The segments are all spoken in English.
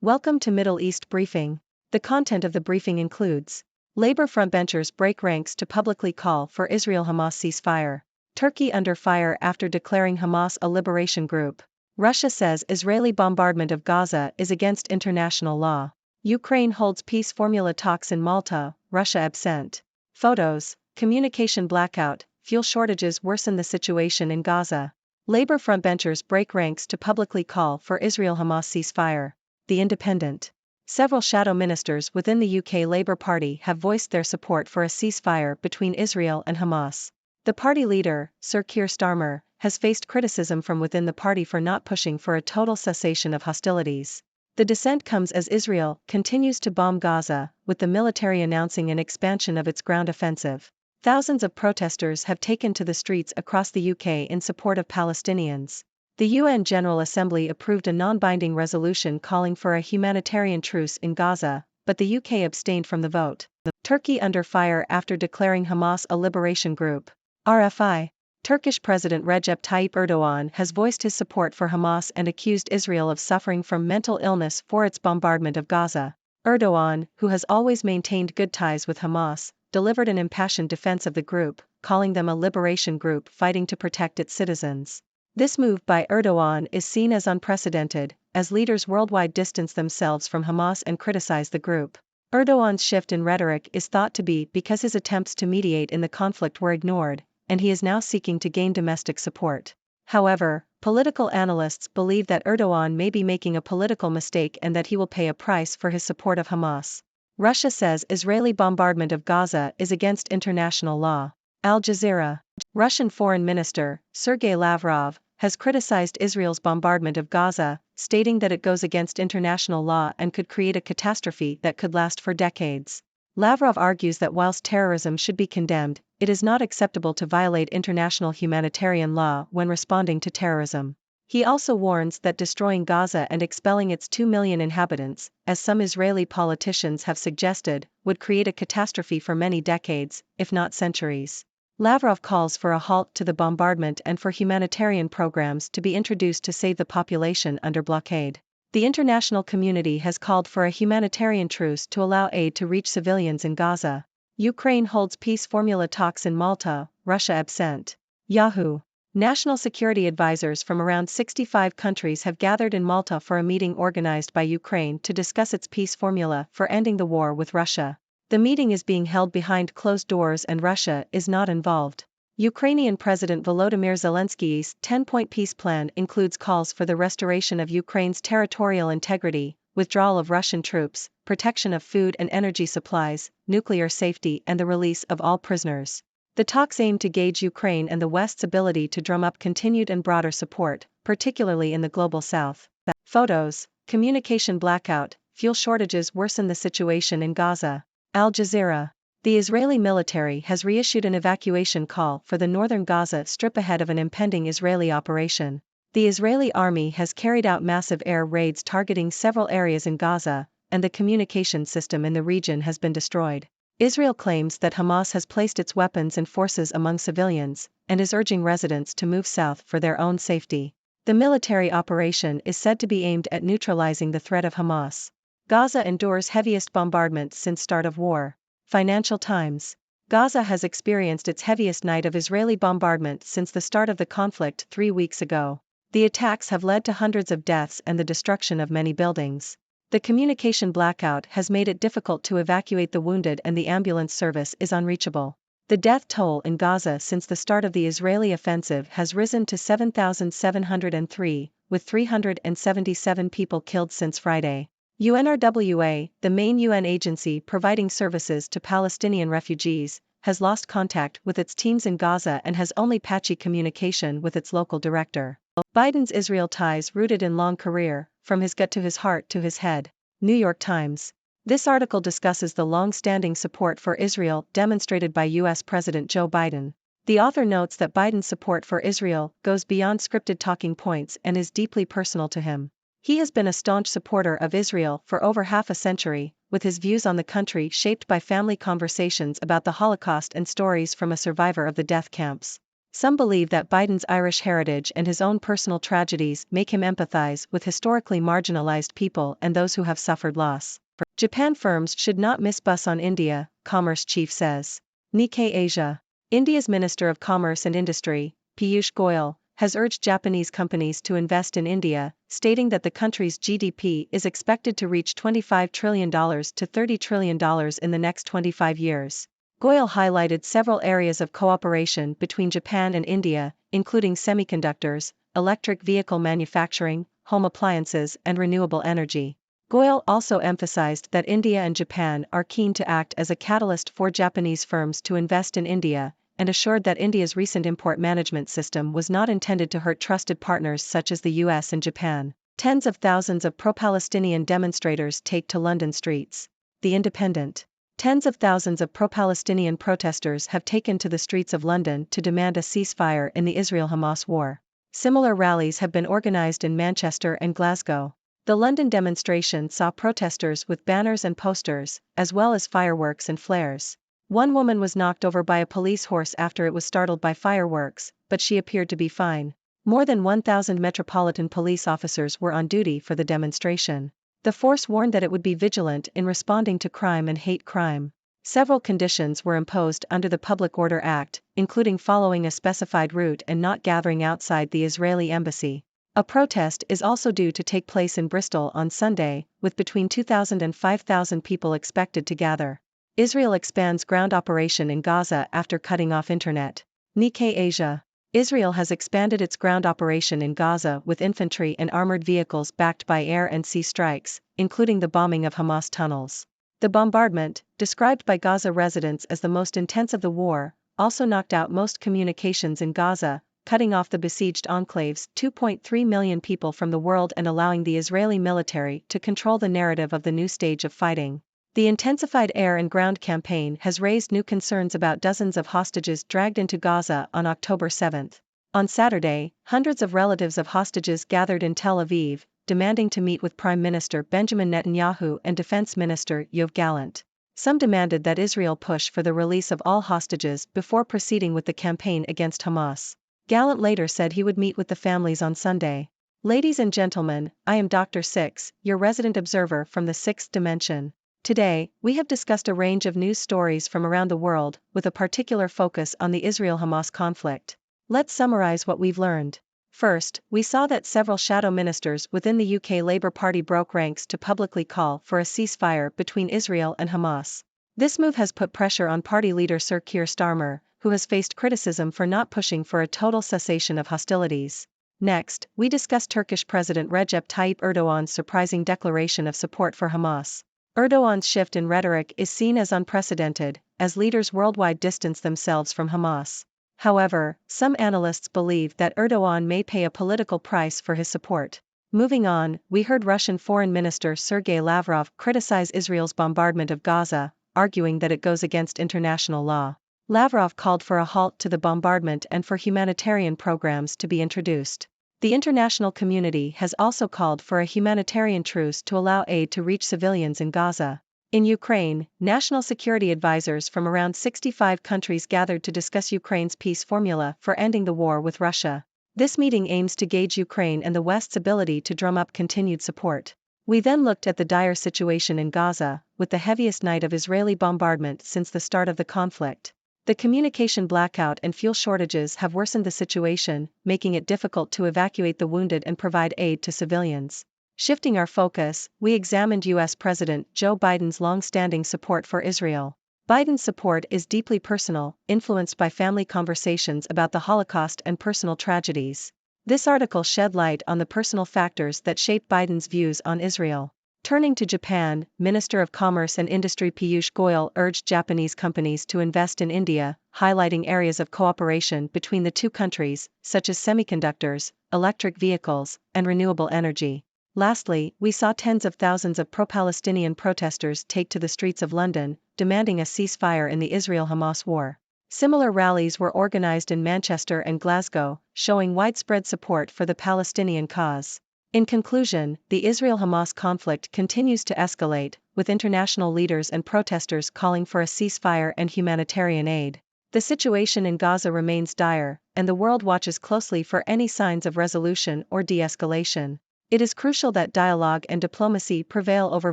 Welcome to Middle East Briefing. The content of the briefing includes: Labor frontbenchers break ranks to publicly call for Israel-Hamas ceasefire. Turkey under fire after declaring Hamas a liberation group. Russia says Israeli bombardment of Gaza is against international law. Ukraine holds peace formula talks in Malta, Russia absent. Photos: communication blackout, fuel shortages worsen the situation in Gaza. Labor frontbenchers break ranks to publicly call for Israel-Hamas ceasefire. The Independent. Several shadow ministers within the UK Labour Party have voiced their support for a ceasefire between Israel and Hamas. The party leader, Sir Keir Starmer, has faced criticism from within the party for not pushing for a total cessation of hostilities. The dissent comes as Israel continues to bomb Gaza, with the military announcing an expansion of its ground offensive. Thousands of protesters have taken to the streets across the UK in support of Palestinians. The UN General Assembly approved a non-binding resolution calling for a humanitarian truce in Gaza, but the UK abstained from the vote. Turkey under fire after declaring Hamas a liberation group. RFI. Turkish President Recep Tayyip Erdogan has voiced his support for Hamas and accused Israel of suffering from mental illness for its bombardment of Gaza. Erdogan, who has always maintained good ties with Hamas, delivered an impassioned defense of the group, calling them a liberation group fighting to protect its citizens. This move by Erdogan is seen as unprecedented, as leaders worldwide distance themselves from Hamas and criticize the group. Erdogan's shift in rhetoric is thought to be because his attempts to mediate in the conflict were ignored, and he is now seeking to gain domestic support. However, political analysts believe that Erdogan may be making a political mistake and that he will pay a price for his support of Hamas. Russia says Israeli bombardment of Gaza is against international law. Al Jazeera. Russian Foreign Minister, Sergei Lavrov, has criticized Israel's bombardment of Gaza, stating that it goes against international law and could create a catastrophe that could last for decades. Lavrov argues that whilst terrorism should be condemned, it is not acceptable to violate international humanitarian law when responding to terrorism. He also warns that destroying Gaza and expelling its 2 million inhabitants, as some Israeli politicians have suggested, would create a catastrophe for many decades, if not centuries. Lavrov calls for a halt to the bombardment and for humanitarian programs to be introduced to save the population under blockade. The international community has called for a humanitarian truce to allow aid to reach civilians in Gaza. Ukraine holds peace formula talks in Malta, Russia absent. Yahoo! National security advisors from around 65 countries have gathered in Malta for a meeting organized by Ukraine to discuss its peace formula for ending the war with Russia. The meeting is being held behind closed doors and Russia is not involved. Ukrainian President Volodymyr Zelensky's 10-point peace plan includes calls for the restoration of Ukraine's territorial integrity, withdrawal of Russian troops, protection of food and energy supplies, nuclear safety and the release of all prisoners. The talks aim to gauge Ukraine and the West's ability to drum up continued and broader support, particularly in the global south. Photos: communication blackout, fuel shortages worsen the situation in Gaza. Al Jazeera. The Israeli military has reissued an evacuation call for the northern Gaza Strip ahead of an impending Israeli operation. The Israeli army has carried out massive air raids targeting several areas in Gaza, and the communication system in the region has been destroyed. Israel claims that Hamas has placed its weapons and forces among civilians, and is urging residents to move south for their own safety. The military operation is said to be aimed at neutralizing the threat of Hamas. Gaza endures heaviest bombardment since start of war. Financial Times. Gaza has experienced its heaviest night of Israeli bombardment since the start of the conflict 3 weeks ago. The attacks have led to hundreds of deaths and the destruction of many buildings. The communication blackout has made it difficult to evacuate the wounded and the ambulance service is unreachable. The death toll in Gaza since the start of the Israeli offensive has risen to 7,703, with 377 people killed since Friday. UNRWA, the main UN agency providing services to Palestinian refugees, has lost contact with its teams in Gaza and has only patchy communication with its local director. Biden's Israel ties rooted in long career, from his gut to his heart to his head. New York Times. This article discusses the long-standing support for Israel demonstrated by U.S. President Joe Biden. The author notes that Biden's support for Israel goes beyond scripted talking points and is deeply personal to him. He has been a staunch supporter of Israel for over half a century, with his views on the country shaped by family conversations about the Holocaust and stories from a survivor of the death camps. Some believe that Biden's Irish heritage and his own personal tragedies make him empathize with historically marginalized people and those who have suffered loss. Japan firms should not miss bus on India, Commerce Chief says. Nikkei Asia. India's Minister of Commerce and Industry, Piyush Goyal, has urged Japanese companies to invest in India, stating that the country's GDP is expected to reach $25 trillion to $30 trillion in the next 25 years. Goyal highlighted several areas of cooperation between Japan and India, including semiconductors, electric vehicle manufacturing, home appliances, and renewable energy. Goyal also emphasized that India and Japan are keen to act as a catalyst for Japanese firms to invest in India, and assured that India's recent import management system was not intended to hurt trusted partners such as the US and Japan. Tens of thousands of pro-Palestinian demonstrators take to London streets. The Independent. Tens of thousands of pro-Palestinian protesters have taken to the streets of London to demand a ceasefire in the Israel-Hamas war. Similar rallies have been organized in Manchester and Glasgow. The London demonstration saw protesters with banners and posters, as well as fireworks and flares. One woman was knocked over by a police horse after it was startled by fireworks, but she appeared to be fine. More than 1,000 Metropolitan Police officers were on duty for the demonstration. The force warned that it would be vigilant in responding to crime and hate crime. Several conditions were imposed under the Public Order Act, including following a specified route and not gathering outside the Israeli embassy. A protest is also due to take place in Bristol on Sunday, with between 2,000 and 5,000 people expected to gather. Israel expands ground operation in Gaza after cutting off internet. Nikkei Asia. Israel has expanded its ground operation in Gaza with infantry and armored vehicles backed by air and sea strikes, including the bombing of Hamas tunnels. The bombardment, described by Gaza residents as the most intense of the war, also knocked out most communications in Gaza, cutting off the besieged enclave's 2.3 million people from the world and allowing the Israeli military to control the narrative of the new stage of fighting. The intensified air and ground campaign has raised new concerns about dozens of hostages dragged into Gaza on October 7. On Saturday, hundreds of relatives of hostages gathered in Tel Aviv, demanding to meet with Prime Minister Benjamin Netanyahu and Defense Minister Yoav Gallant. Some demanded that Israel push for the release of all hostages before proceeding with the campaign against Hamas. Gallant later said he would meet with the families on Sunday. Ladies and gentlemen, I am Dr. Six, your resident observer from the sixth dimension. Today, we have discussed a range of news stories from around the world, with a particular focus on the Israel-Hamas conflict. Let's summarize what we've learned. First, we saw that several shadow ministers within the UK Labour Party broke ranks to publicly call for a ceasefire between Israel and Hamas. This move has put pressure on party leader Sir Keir Starmer, who has faced criticism for not pushing for a total cessation of hostilities. Next, we discussed Turkish President Recep Tayyip Erdogan's surprising declaration of support for Hamas. Erdogan's shift in rhetoric is seen as unprecedented, as leaders worldwide distance themselves from Hamas. However, some analysts believe that Erdogan may pay a political price for his support. Moving on, we heard Russian Foreign Minister Sergei Lavrov criticize Israel's bombardment of Gaza, arguing that it goes against international law. Lavrov called for a halt to the bombardment and for humanitarian programs to be introduced. The international community has also called for a humanitarian truce to allow aid to reach civilians in Gaza. In Ukraine, national security advisors from around 65 countries gathered to discuss Ukraine's peace formula for ending the war with Russia. This meeting aims to gauge Ukraine and the West's ability to drum up continued support. We then looked at the dire situation in Gaza, with the heaviest night of Israeli bombardment since the start of the conflict. The communication blackout and fuel shortages have worsened the situation, making it difficult to evacuate the wounded and provide aid to civilians. Shifting our focus, we examined U.S. President Joe Biden's long-standing support for Israel. Biden's support is deeply personal, influenced by family conversations about the Holocaust and personal tragedies. This article shed light on the personal factors that shape Biden's views on Israel. Turning to Japan, Minister of Commerce and Industry Piyush Goyal urged Japanese companies to invest in India, highlighting areas of cooperation between the two countries, such as semiconductors, electric vehicles, and renewable energy. Lastly, we saw tens of thousands of pro-Palestinian protesters take to the streets of London, demanding a ceasefire in the Israel-Hamas war. Similar rallies were organized in Manchester and Glasgow, showing widespread support for the Palestinian cause. In conclusion, the Israel-Hamas conflict continues to escalate, with international leaders and protesters calling for a ceasefire and humanitarian aid. The situation in Gaza remains dire, and the world watches closely for any signs of resolution or de-escalation. It is crucial that dialogue and diplomacy prevail over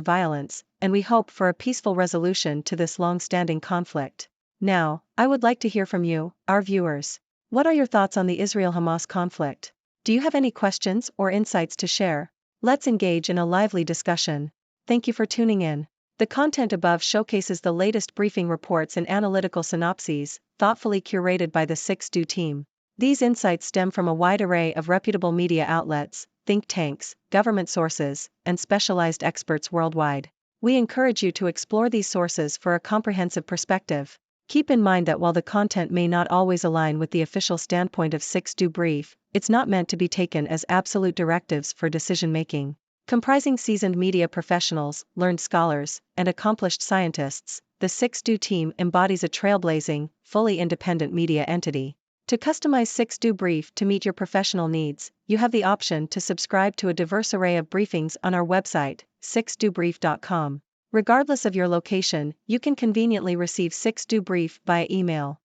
violence, and we hope for a peaceful resolution to this long-standing conflict. Now, I would like to hear from you, our viewers. What are your thoughts on the Israel-Hamas conflict? Do you have any questions or insights to share? Let's engage in a lively discussion. Thank you for tuning in. The content above showcases the latest briefing reports and analytical synopses, thoughtfully curated by the 6Do team. These insights stem from a wide array of reputable media outlets, think tanks, government sources, and specialized experts worldwide. We encourage you to explore these sources for a comprehensive perspective. Keep in mind that while the content may not always align with the official standpoint of 6Do Brief, it's not meant to be taken as absolute directives for decision-making. Comprising seasoned media professionals, learned scholars, and accomplished scientists, the 6Do team embodies a trailblazing, fully independent media entity. To customize 6Do Brief to meet your professional needs, you have the option to subscribe to a diverse array of briefings on our website, 6dobrief.com. Regardless of your location, you can conveniently receive 6Do Brief via email.